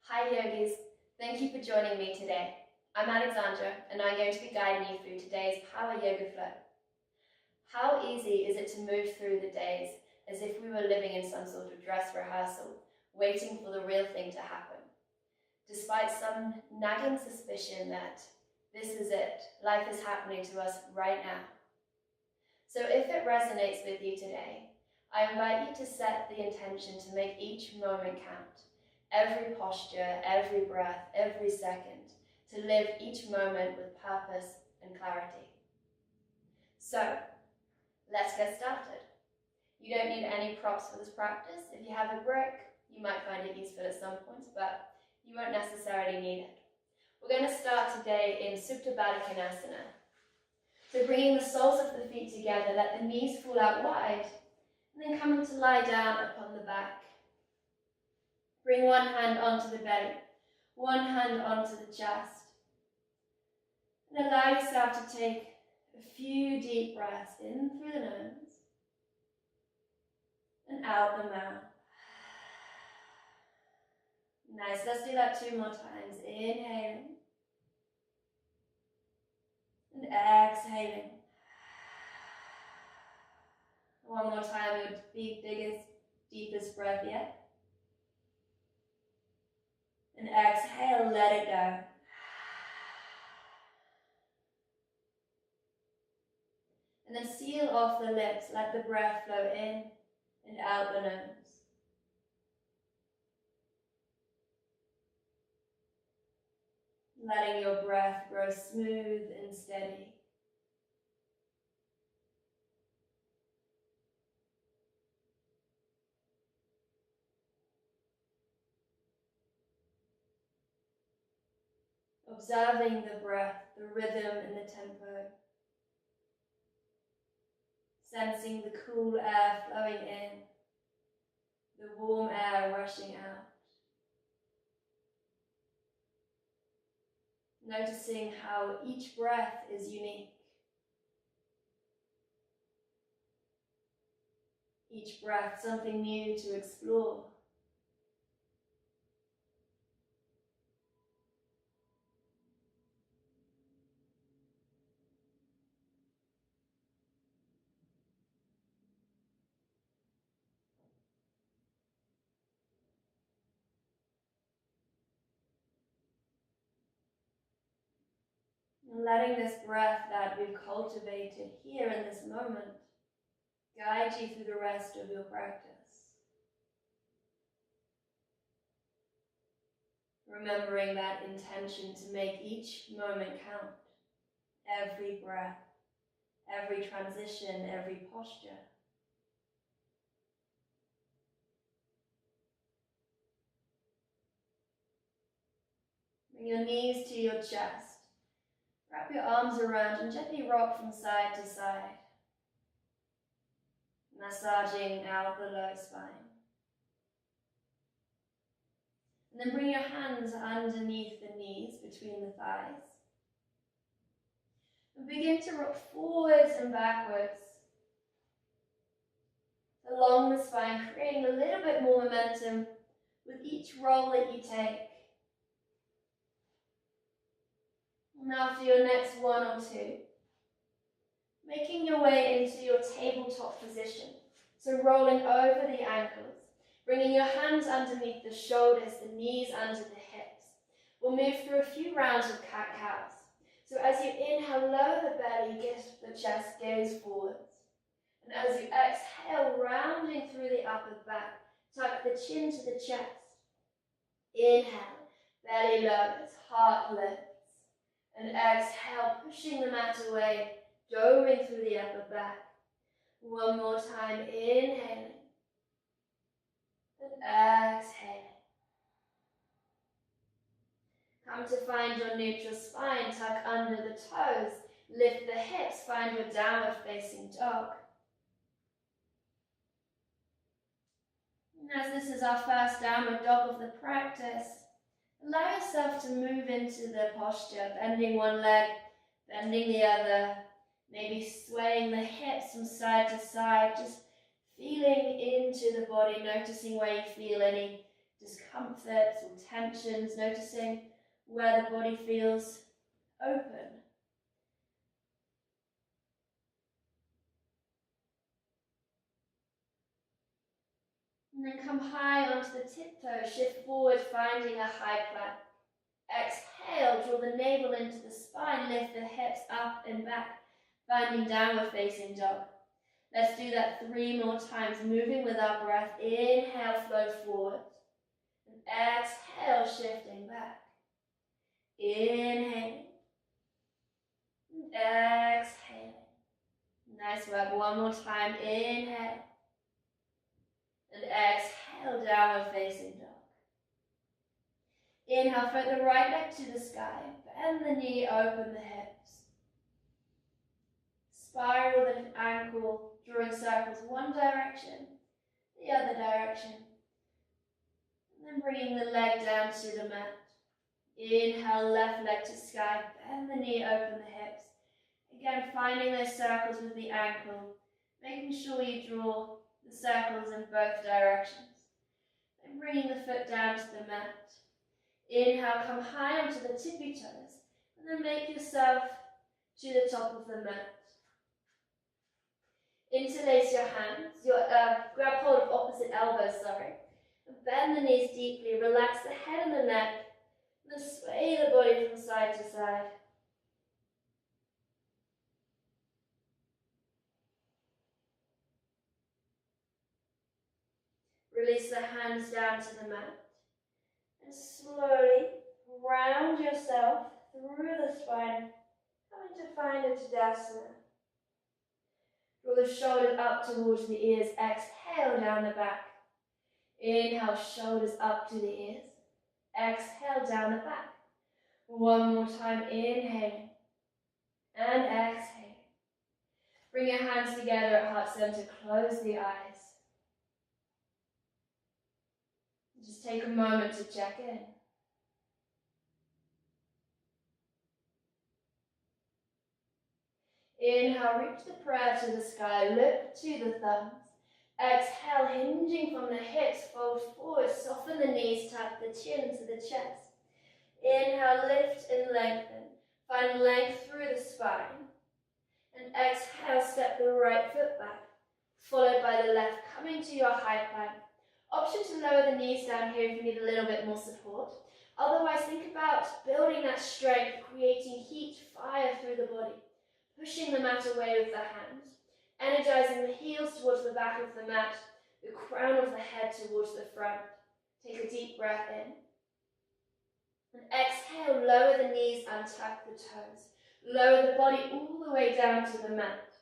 Hi yogis, thank you for joining me today. I'm Alexandra and I'm going to be guiding you through today's Power Yoga Flow. How easy is it to move through the days as if we were living in some sort of dress rehearsal, waiting for the real thing to happen, despite some nagging suspicion that this is it, life is happening to us right now. So if it resonates with you today, I invite you to set the intention to make each moment count. Every posture, every breath, every second, to live each moment with purpose and clarity. So, let's get started. You don't need any props for this practice. If you have a brick, you might find it useful at some points, but you won't necessarily need it. We're going to start today in Supta Baddha Konasana. So bringing the soles of the feet together, let the knees fall out wide, and then coming to lie down upon the back. Bring one hand onto the belly, one hand onto the chest. And allow yourself to take a few deep breaths in through the nose and out the mouth. Nice, let's do that 2 more times. Inhaling and exhaling. One more time, your biggest, deepest breath yet. And exhale, let it go. And then seal off the lips, let the breath flow in and out the nose. Letting your breath grow smooth and steady. Observing the breath, the rhythm and the tempo. Sensing the cool air flowing in, the warm air rushing out. Noticing how each breath is unique. Each breath something new to explore. And letting this breath that we've cultivated here in this moment guide you through the rest of your practice. Remembering that intention to make each moment count. Every breath, every transition, every posture. Bring your knees to your chest. Wrap your arms around and gently rock from side to side, massaging out the low spine. And then bring your hands underneath the knees, between the thighs. And begin to rock forwards and backwards along the spine, creating a little bit more momentum with each roll that you take. And after your next one or two, making your way into your tabletop position. So rolling over the ankles, bringing your hands underneath the shoulders, the knees under the hips. We'll move through a few rounds of cat-cows. So as you inhale, lower the belly, get the chest gaze forwards. And as you exhale, rounding through the upper back, tuck the chin to the chest. Inhale, belly lowers, heart lifts. And exhale, pushing the mat away, doving through the upper back. One more time, inhaling. And exhaling. Come to find your neutral spine, tuck under the toes, lift the hips, find your downward facing dog. And as this is our first downward dog of the practice, allow yourself to move into the posture, bending one leg, bending the other, maybe swaying the hips from side to side, just feeling into the body, noticing where you feel any discomforts or tensions, noticing where the body feels open. And then come high onto the tiptoe, shift forward, finding a high plank. Exhale, draw the navel into the spine, lift the hips up and back, finding downward facing dog. Let's do that 3 more times, moving with our breath. Inhale, flow forward. And exhale, shifting back. Inhale. And exhale. Nice work. 1 more time. Inhale. And exhale, downward facing dog. Inhale, float the right leg to the sky. Bend the knee, open the hips. Spiral the ankle, drawing circles one direction, the other direction. And then bringing the leg down to the mat. Inhale, left leg to sky. Bend the knee, open the hips. Again, finding those circles with the ankle. Making sure you draw the circles in both directions. And bringing the foot down to the mat. Inhale, come high onto the tippy toes, and then make yourself to the top of the mat. Interlace your hands, grab hold of opposite elbows, and bend the knees deeply, relax the head and the neck, and then sway the body from side to side. Release the hands down to the mat. And slowly round yourself through the spine, coming to find a Tadasana. Draw the shoulders up towards the ears. Exhale down the back. Inhale, shoulders up to the ears. Exhale down the back. 1 more time, inhale and exhale. Bring your hands together at heart center. Close the eyes. Just take a moment to check in. Inhale, reach the prayer to the sky, look to the thumbs. Exhale, hinging from the hips, fold forward, soften the knees, tap the chin to the chest. Inhale, lift and lengthen. Find length through the spine. And exhale, step the right foot back, followed by the left, coming to your high plank. Option to lower the knees down here if you need a little bit more support. Otherwise, think about building that strength, creating heat, fire through the body, pushing the mat away with the hands, energizing the heels towards the back of the mat, the crown of the head towards the front. Take a deep breath in. And exhale, lower the knees, untuck the toes. Lower the body all the way down to the mat.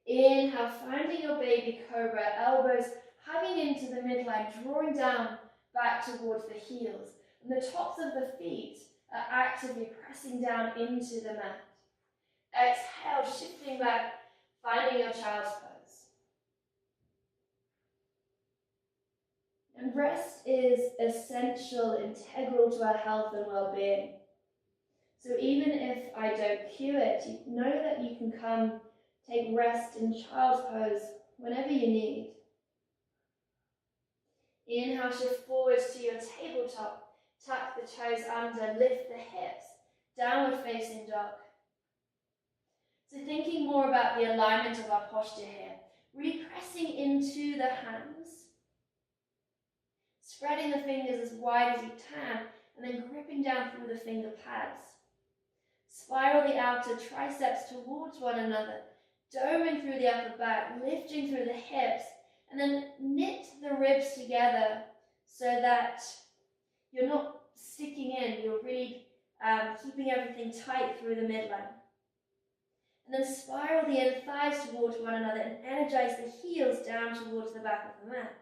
Inhale, finding your baby cobra, elbows hugging into the midline, drawing down back towards the heels. And the tops of the feet are actively pressing down into the mat. Exhale, shifting back, finding your child's pose. And rest is essential, integral to our health and well-being. So even if I don't cue it, you know that you can come take rest in child's pose whenever you need. Inhale, shift forwards to your tabletop. Tuck the toes under, lift the hips. Downward facing dog. So thinking more about the alignment of our posture here. Really pressing into the hands. Spreading the fingers as wide as you can, and then gripping down through the finger pads. Spiral the outer triceps towards one another, doming through the upper back, lifting through the hips, and then knit the ribs together so that you're not sticking in, you're really keeping everything tight through the midline. And then spiral the inner thighs towards one another and energize the heels down towards the back of the mat.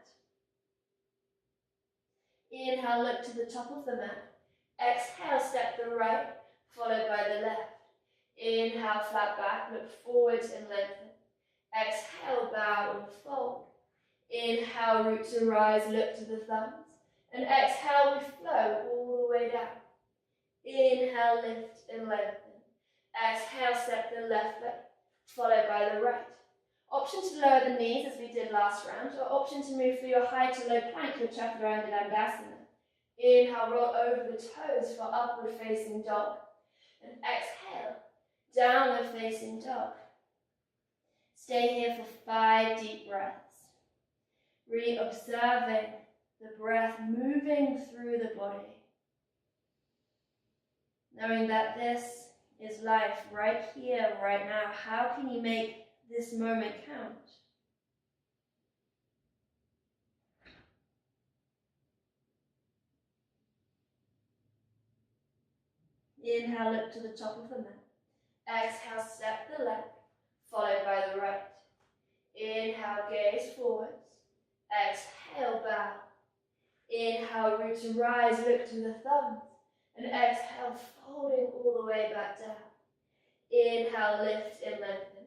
Inhale, look to the top of the mat. Exhale, step the right, followed by the left. Inhale, flat back, look forwards and lengthen. Exhale, bow and fold. Inhale, root to rise, look to the thumbs. And exhale, we flow all the way down. Inhale, lift and lengthen. Exhale, step the left foot, followed by the right. Option to lower the knees as we did last round, or option to move through your high to low plank, your Chaturanga Dandasana. Inhale, roll over the toes for upward facing dog. And exhale, downward facing dog. Stay here for 5 deep breaths. Really observing the breath moving through the body. Knowing that this is life right here, right now. How can you make this moment count? Inhale, look to the top of the mat. Exhale, step the left, followed by the right. Inhale, gaze forwards. Exhale, bow. Inhale, root to rise, look to the thumbs. And exhale, folding all the way back down. Inhale, lift and lengthen.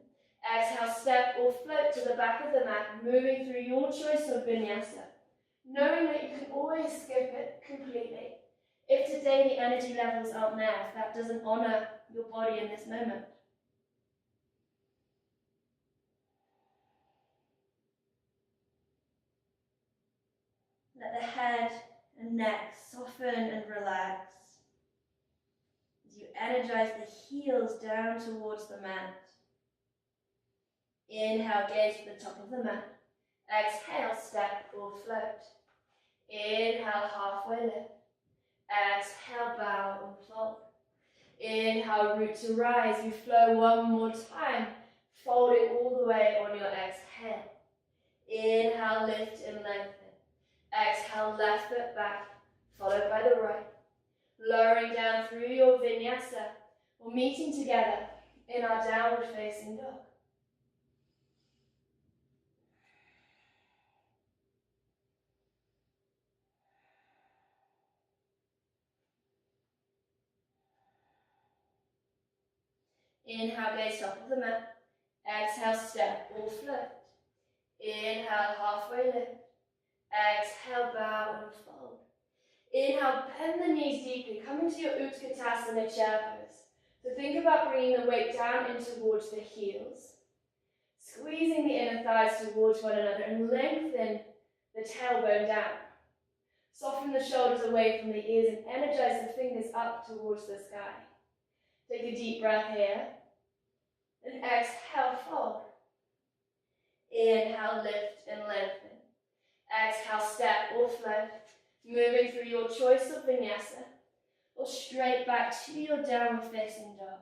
Exhale, step or float to the back of the mat, moving through your choice of vinyasa. Knowing that you can always skip it completely. If today the energy levels aren't there, if that doesn't honour your body in this moment. Let the head and neck soften and relax as you energize the heels down towards the mat. Inhale, gaze to the top of the mat. Exhale, step or float. Inhale, halfway lift. Exhale, bow and fold. Inhale, root to rise. You flow one more time, folding all the way on your exhale. Inhale, lift and lengthen. Exhale, left foot back, followed by the right. Lowering down through your vinyasa, or meeting together in our downward facing dog. Inhale, gaze top of the mat. Exhale, step or float. Inhale, halfway lift. Exhale, bow and fold. Inhale, bend the knees deeply. Come into your Utkatasana chair pose. So think about bringing the weight down in towards the heels. Squeezing the inner thighs towards one another and lengthen the tailbone down. Soften the shoulders away from the ears and energize the fingers up towards the sky. Take a deep breath here. And exhale, fold. Inhale, lift and lengthen. Exhale, step or float. Moving through your choice of vinyasa. Or straight back to your downward facing dog.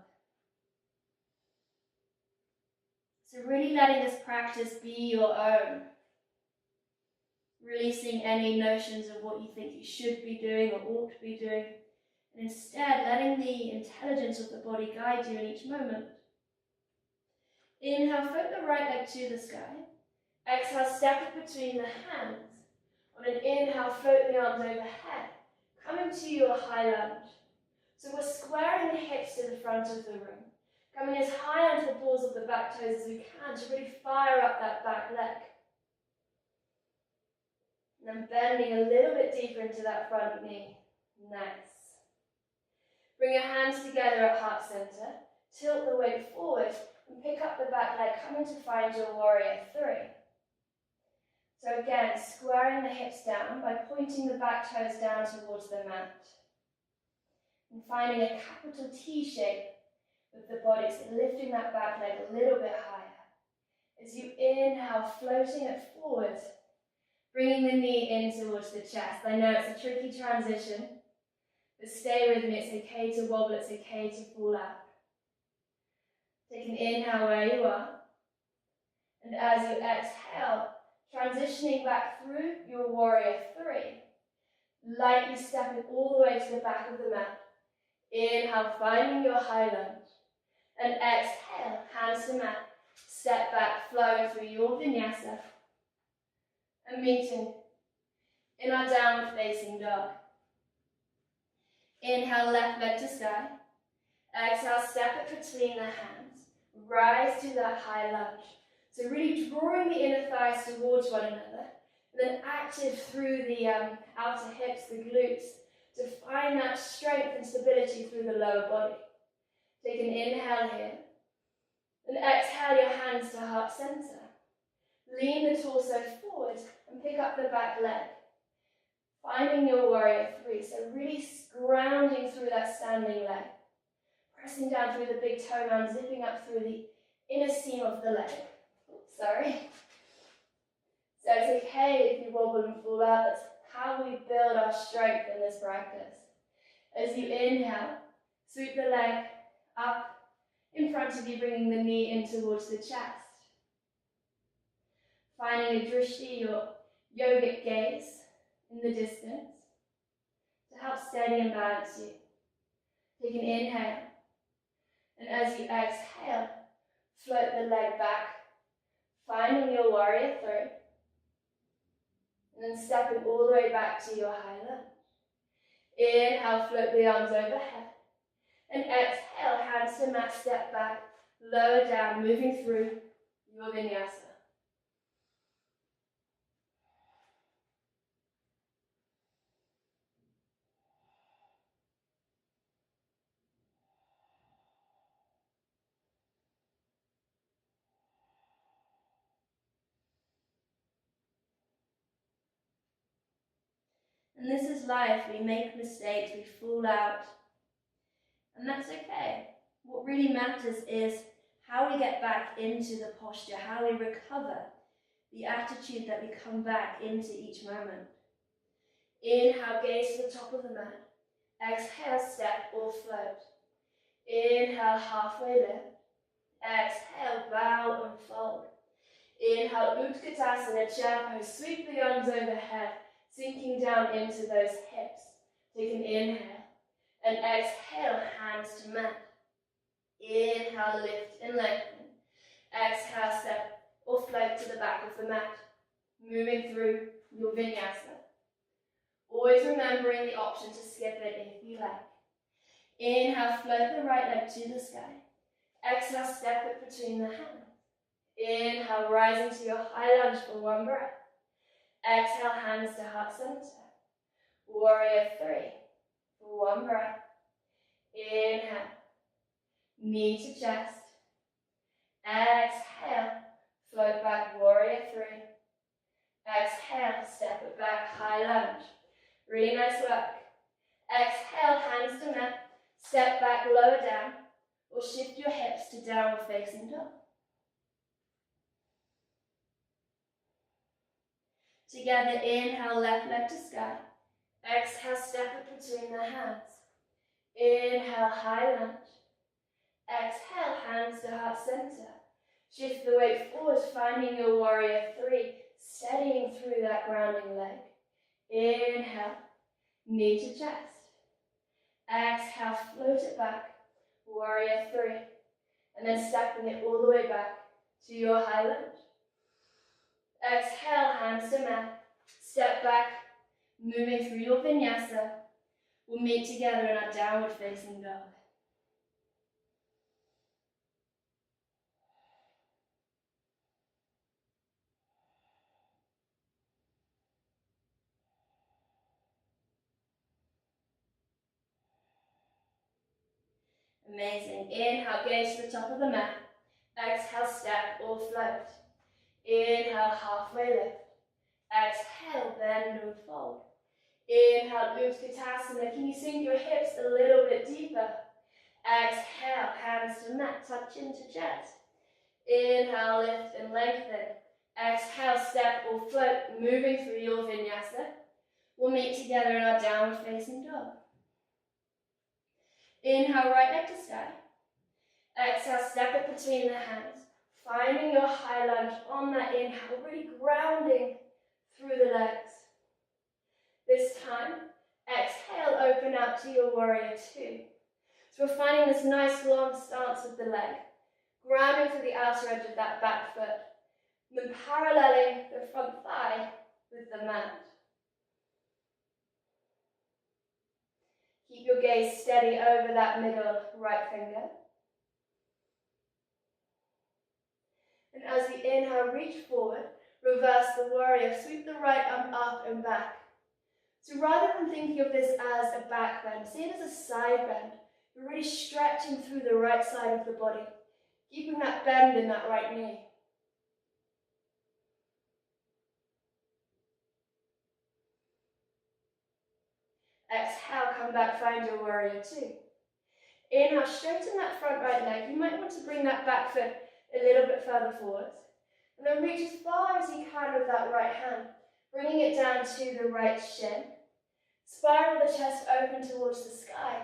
So really letting this practice be your own. Releasing any notions of what you think you should be doing or ought to be doing. And instead letting the intelligence of the body guide you in each moment. Inhale, float the right leg to the sky. Exhale, step it between the hands. On an inhale, float the arms overhead. Coming to your high lunge. So we're squaring the hips to the front of the room. Coming as high onto the balls of the back toes as we can to really fire up that back leg. And then bending a little bit deeper into that front knee. Nice. Bring your hands together at heart center. Tilt the weight forward and pick up the back leg, coming to find your warrior 3. So again, squaring the hips down by pointing the back toes down towards the mat. And finding a capital T shape with the body, so lifting that back leg a little bit higher. As you inhale, floating it forward, bringing the knee in towards the chest. I know it's a tricky transition, but stay with me. It's okay to wobble, it's okay to fall out. Take an inhale where you are. And as you exhale, transitioning back through your warrior 3, lightly stepping all the way to the back of the mat. Inhale, finding your high lunge. And exhale, hands to mat. Step back, flowing through your vinyasa. And meeting in our downward facing dog. Inhale, left leg to sky. Exhale, step it between the hands. Rise to that high lunge. So really drawing the inner thighs towards one another. And then active through the outer hips, the glutes, to find that strength and stability through the lower body. Take an inhale here. And exhale your hands to heart center. Lean the torso forward and pick up the back leg. Finding your warrior three, so really grounding through that standing leg. Pressing down through the big toe mound, zipping up through the inner seam of the leg. Sorry. So it's okay if you wobble and fall out. That's how we build our strength in this practice. As you inhale, sweep the leg up in front of you, bringing the knee in towards the chest. Finding a drishti, your yogic gaze, in the distance to help steady and balance you. Take an inhale, and as you exhale, float the leg back, finding your warrior three, and then stepping all the way back to your high lunge. Inhale, float the arms overhead, and exhale, hands to mat, step back, lower down, moving through your vinyasa. And this is life. We make mistakes, we fall out, and that's okay. What really matters is how we get back into the posture, how we recover the attitude that we come back into each moment. Inhale, gaze to the top of the mat. Exhale, step or float. Inhale, halfway lift. Exhale, bow and fold. Inhale, Utkatasana, chair pose. Sweep the arms overhead, sinking down into those hips. Take an inhale, and exhale, hands to mat. Inhale, lift and lengthen. Exhale, step or float to the back of the mat, moving through your vinyasa. Always remembering the option to skip it if you like. Inhale, float the right leg to the sky. Exhale, step it between the hands. Inhale, rising to your high lunge for one breath. Exhale, hands to heart center. Warrior three for one breath. Inhale, knee to chest. Exhale, float back, warrior three. Exhale, step it back, high lunge. Really nice work. Exhale, hands to mat. Step back, lower down, or shift your hips to downward facing dog. Together, inhale, left leg to sky. Exhale, step it between the hands. Inhale, high lunge. Exhale, hands to heart center. Shift the weight forward, finding your warrior three, steadying through that grounding leg. Inhale, knee to chest. Exhale, float it back, warrior three, and then stepping it all the way back to your high lunge. Exhale, hands to mat, step back, moving through your vinyasa. We'll meet together in our downward facing dog. Amazing. Inhale, gaze to the top of the mat. Exhale, step or float. Inhale, halfway lift. Exhale, bend and fold. Inhale, Utkatasana. Can you sink your hips a little bit deeper? Exhale, hands to mat, touch into chest. Inhale, lift and lengthen. Exhale, step or float, moving through your vinyasa. We'll meet together in our downward facing dog. Inhale, right leg to sky. Exhale, step it between the hands. Finding your high lunge on that inhale, really grounding through the legs. This time, exhale, open out to your warrior two. So we're finding this nice long stance with the leg, grounding through the outer edge of that back foot, and then paralleling the front thigh with the mat. Keep your gaze steady over that middle right finger. And as we inhale, reach forward, reverse the warrior, sweep the right arm up and back. So rather than thinking of this as a back bend, see it as a side bend. You're really stretching through the right side of the body, keeping that bend in that right knee. Exhale, come back, find your warrior two. Inhale, straighten that front right leg. You might want to bring that back foot a little bit further forward. And then reach as far as you can with that right hand, bringing it down to the right shin. Spiral the chest open towards the sky,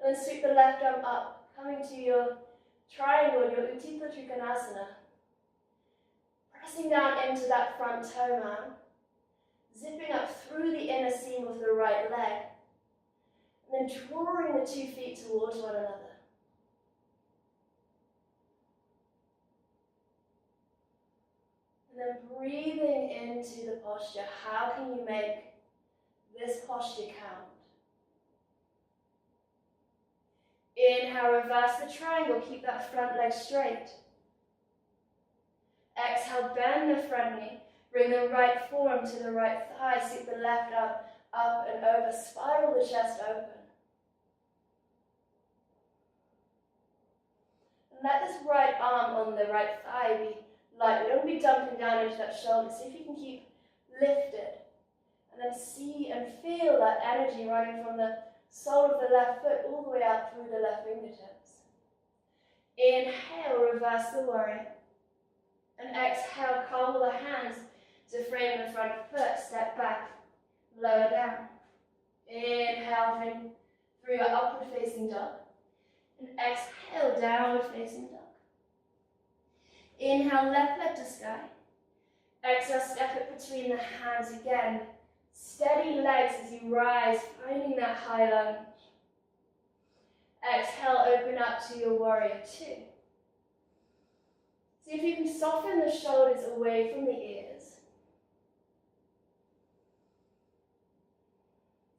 and then sweep the left arm up, coming to your triangle, your Utthita Trikonasana. Pressing down into that front toe mound, zipping up through the inner seam of the right leg, and then drawing the 2 feet towards one another. And then breathing into the posture. How can you make this posture count? Inhale, reverse the triangle, keep that front leg straight. Exhale, bend the front knee, bring the right forearm to the right thigh, sweep the left arm up and over, spiral the chest open. And let this right arm on the right thigh be light. We don't want to be dumping down into that shoulder. See if you can keep lifted. And then see and feel that energy running from the sole of the left foot all the way out through the left fingertips. Inhale, reverse the warrior. And exhale, curl the hands to frame the front foot. Step back, lower down. Inhale through your upward facing dog. And exhale, downward facing dog. Inhale, left leg to sky. Exhale, step it between the hands again. Steady legs as you rise, finding that high lunge. Exhale, open up to your warrior two. See if you can soften the shoulders away from the ears.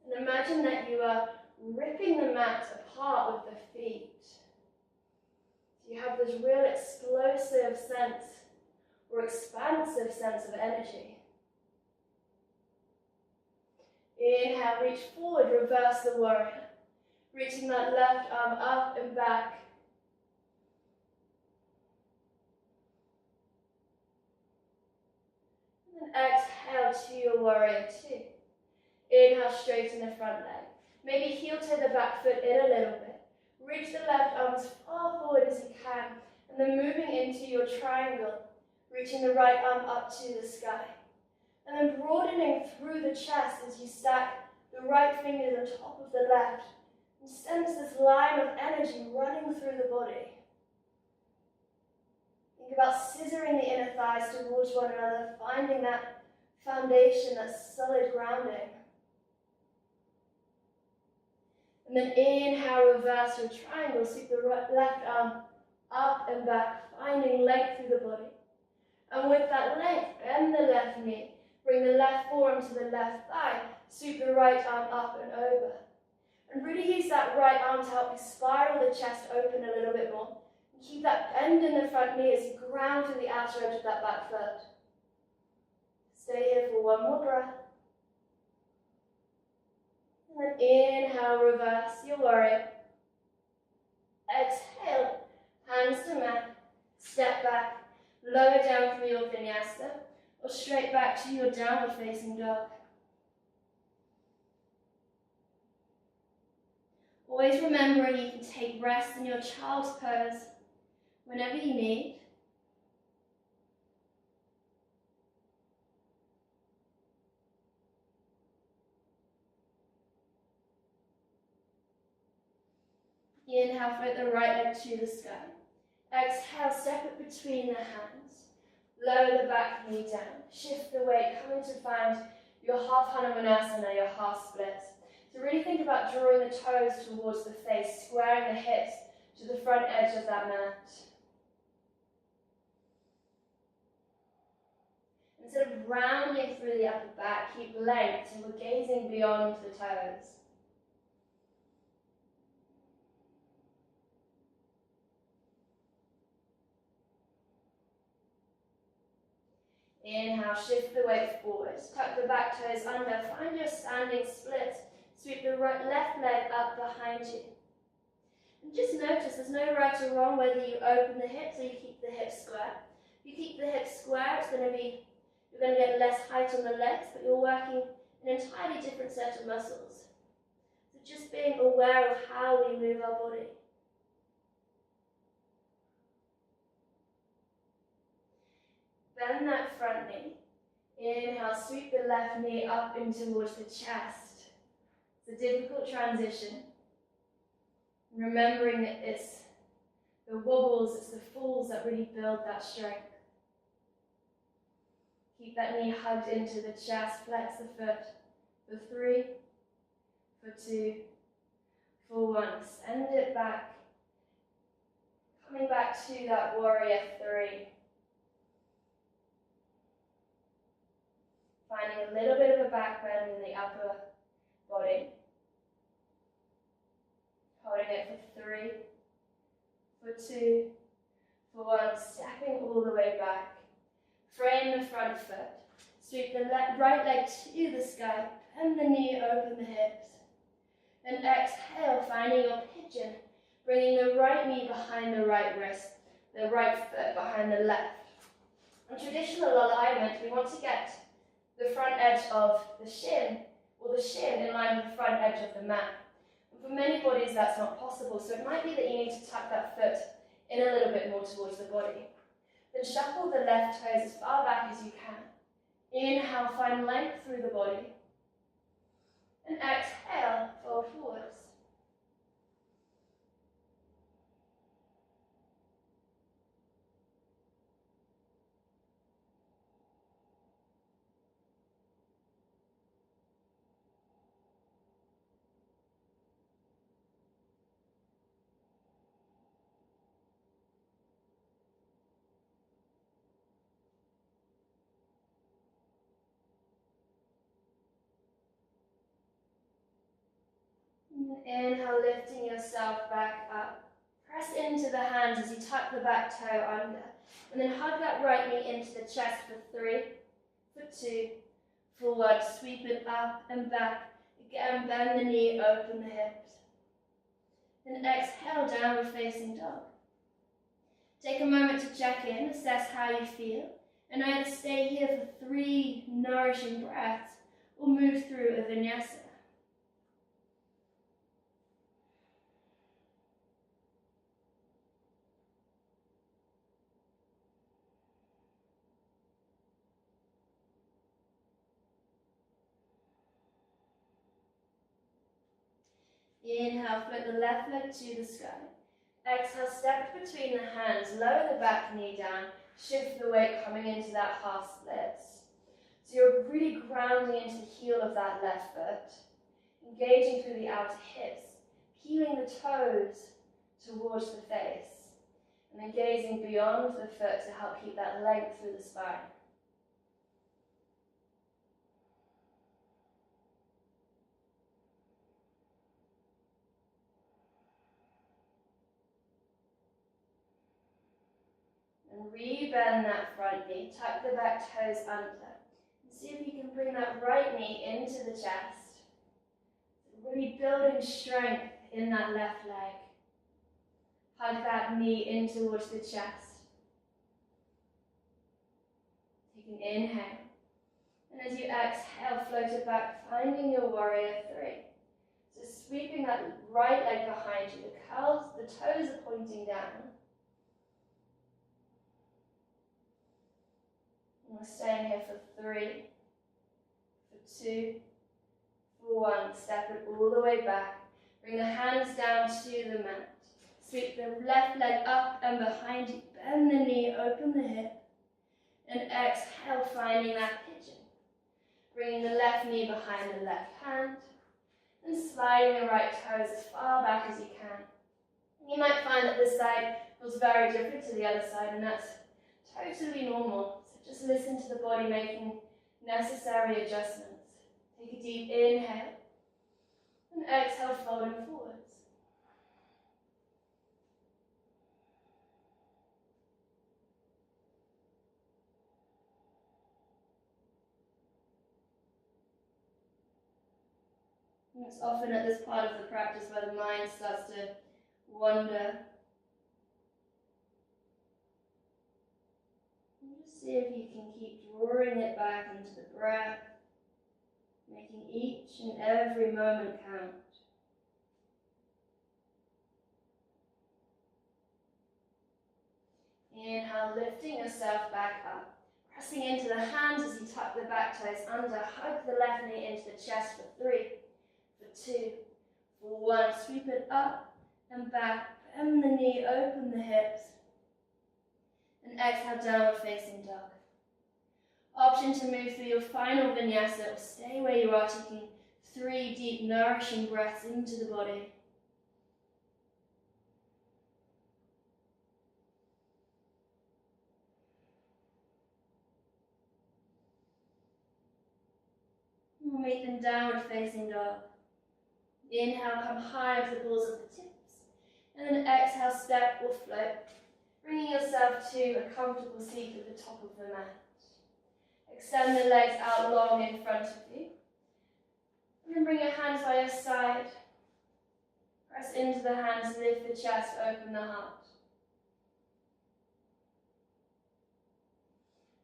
And imagine that you are ripping the mat apart with the feet. So you have this real explosive sense or expansive sense of energy. Inhale, reach forward, reverse the warrior. Reaching that left arm up and back. And then exhale to your warrior two. Inhale, straighten the front leg. Maybe heel toe the back foot in a little bit. Reach the left arm as far forward as you can. And then moving into your triangle. Reaching the right arm up to the sky. And then broadening through the chest as you stack the right fingers on top of the left. And sense this line of energy running through the body. Think about scissoring the inner thighs towards one another, finding that foundation, that solid grounding. And then inhale, reverse your triangle, sweep the left arm up and back, finding length through the body. And with that length, bend the left knee. Bring the left forearm to the left thigh, sweep the right arm up and over. And really use that right arm to help you spiral the chest open a little bit more. And keep that bend in the front knee as you ground through the outer edge of that back foot. Stay here for one more breath. And then inhale, reverse your warrior. Exhale, hands to mat, step back, lower down from your vinyasa. Or straight back to your downward facing dog. Always remembering you can take rest in your child's pose whenever you need. Inhale, float the right leg to the sky. Exhale, step it between the hands. Lower the back knee down. Shift the weight, coming to find your half Hanumanasana, your half split. So really think about drawing the toes towards the face, squaring the hips to the front edge of that mat. Instead of rounding through the upper back, keep length, so we're gazing beyond the toes. Inhale, shift the weight forward. Tuck the back toes under. Find your standing split. Sweep the left leg up behind you. And just notice there's no right or wrong whether you open the hips or you keep the hips square. If you keep the hips square, you're going to get less height on the legs, but you're working an entirely different set of muscles. but just being aware of how we move our body. Bend that front knee. Inhale, sweep the left knee up in towards the chest. It's a difficult transition. Remembering that it's the wobbles, it's the falls that really build that strength. Keep that knee hugged into the chest, flex the foot for 3, for 2, for 1. Send it back. Coming back to that warrior 3. Finding a little bit of a back bend in the upper body. Holding it for 3, for 2, for 1. Stepping all the way back. Frame the front foot. Sweep the right leg to the sky. Bend the knee, open the hips. And exhale, finding your pigeon. Bringing the right knee behind the right wrist. The right foot behind the left. In traditional alignment, we want to get the front edge of the shin, or the shin in line with the front edge of the mat. And for many bodies, that's not possible, so it might be that you need to tuck that foot in a little bit more towards the body. Then shuffle the left toes as far back as you can. Inhale, find length through the body. And exhale, fold forwards. Inhale, lifting yourself back up. Press into the hands as you tuck the back toe under. And then hug that right knee into the chest for 3, for 2, for 1. Sweep it up and back. Again, bend the knee, open the hips. Then exhale, downward facing dog. Take a moment to check in, assess how you feel, and either stay here for 3 nourishing breaths or move through a vinyasa. Inhale, flip the left leg to the sky. Exhale, step between the hands, lower the back knee down, shift the weight coming into that half splits. So you're really grounding into the heel of that left foot, engaging through the outer hips, peeling the toes towards the face, and then gazing beyond the foot to help keep that length through the spine. And re-bend that front knee, tuck the back toes under. And see if you can bring that right knee into the chest. Really building strength in that left leg. Hug that knee in towards the chest. Take an inhale. And as you exhale, float it back, finding your warrior 3. So sweeping that right leg behind you. The toes are pointing down. We're staying here for 3, for 2, for 1. Step it all the way back. Bring the hands down to the mat. Sweep the left leg up and behind you. Bend the knee, open the hip. And exhale, finding that pigeon. Bringing the left knee behind the left hand. And sliding the right toes as far back as you can. You might find that this side feels very different to the other side, and that's totally normal. Just listen to the body making necessary adjustments. Take a deep inhale and exhale, folding forwards. And it's often at this part of the practice where the mind starts to wander. See if you can keep drawing it back into the breath, making each and every moment count. Inhale, lifting yourself back up. Pressing into the hands as you tuck the back toes under. Hug the left knee into the chest for 3, for 2, for 1. Sweep it up and back. Bend the knee, open the hips. And exhale, downward facing dog. Option to move through your final vinyasa or stay where you are, taking 3 deep, nourishing breaths into the body. We'll meet them downward facing dog. Inhale, come high over the balls of the tips. And then exhale, step or float, bringing yourself to a comfortable seat at the top of the mat. Extend the legs out long in front of you. And then bring your hands by your side. Press into the hands, lift the chest, open the heart.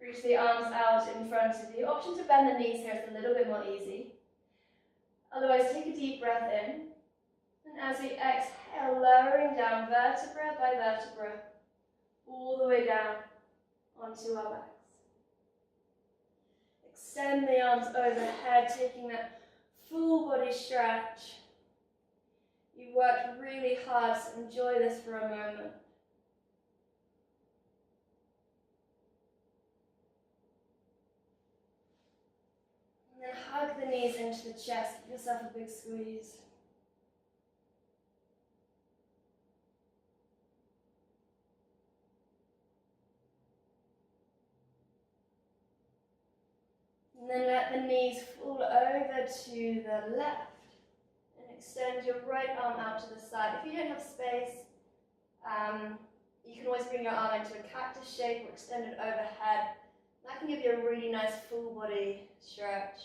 Reach the arms out in front of you. Option to bend the knees here is a little bit more easy. Otherwise, take a deep breath in. And as we exhale, lowering down vertebra by vertebra, all the way down onto our backs. Extend the arms overhead, taking that full body stretch. You've worked really hard, so enjoy this for a moment. And then hug the knees into the chest, give yourself a big squeeze. And then let the knees fall over to the left and extend your right arm out to the side. If you don't have space, you can always bring your arm into a cactus shape or extend it overhead. That can give you a really nice full body stretch.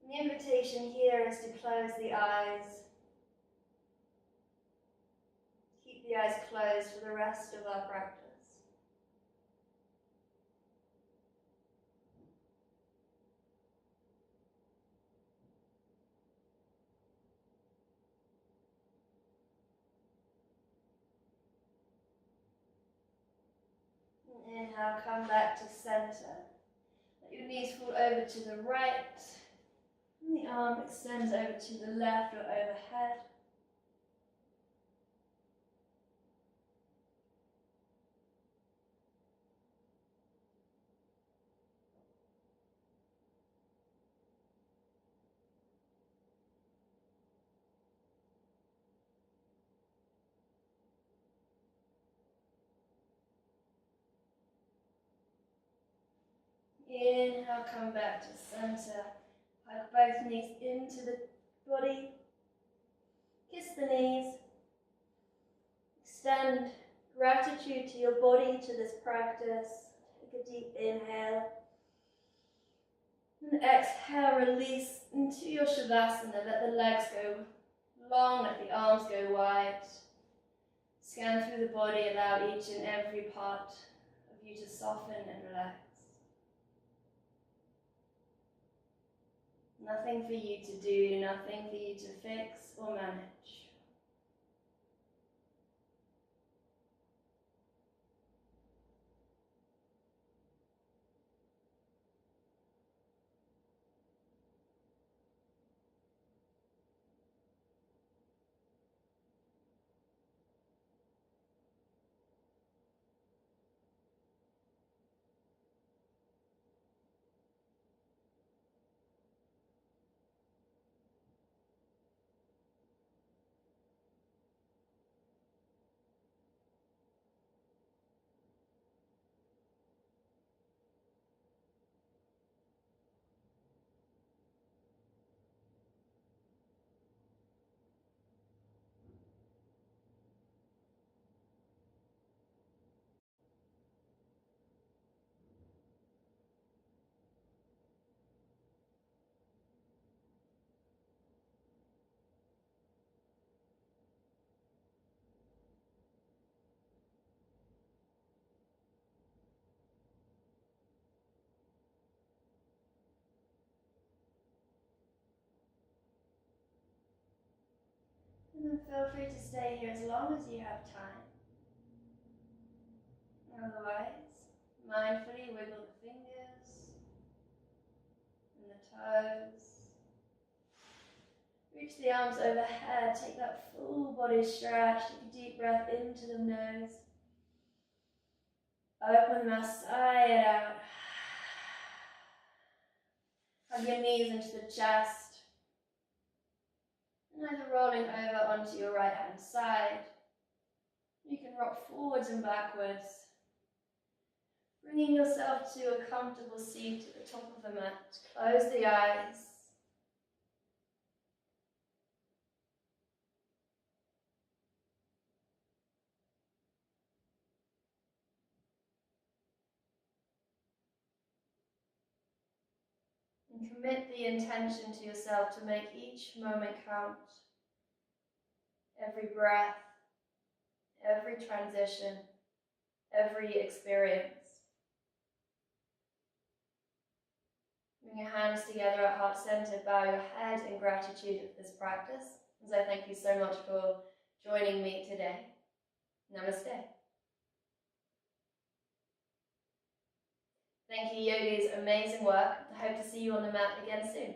And the invitation here is to close the eyes. Keep the eyes closed for the rest of our practice. Inhale, come back to center. Let your knees fall over to the right. And the arm extends over to the left or overhead. Inhale, come back to center. Hug both knees into the body. Kiss the knees. Extend gratitude to your body, to this practice. Take a deep inhale. And exhale, release into your Shavasana. Let the legs go long, let the arms go wide. Scan through the body, allow each and every part of you to soften and relax. Nothing for you to do, nothing for you to fix or manage. And then feel free to stay here as long as you have time. Otherwise, mindfully wiggle the fingers and the toes. Reach the arms overhead, take that full body stretch, take a deep breath into the nose. Open the mouth, sigh it out. Hug your knees into the chest. And either rolling over onto your right hand side. You can rock forwards and backwards, bringing yourself to a comfortable seat at the top of the mat. Close the eyes. And commit the intention to yourself to make each moment count. Every breath, every transition, every experience. Bring your hands together at heart center, bow your head in gratitude of this practice. As I thank you so much for joining me today. Namaste. Thank you, yogis. Amazing work. I hope to see you on the mat again soon.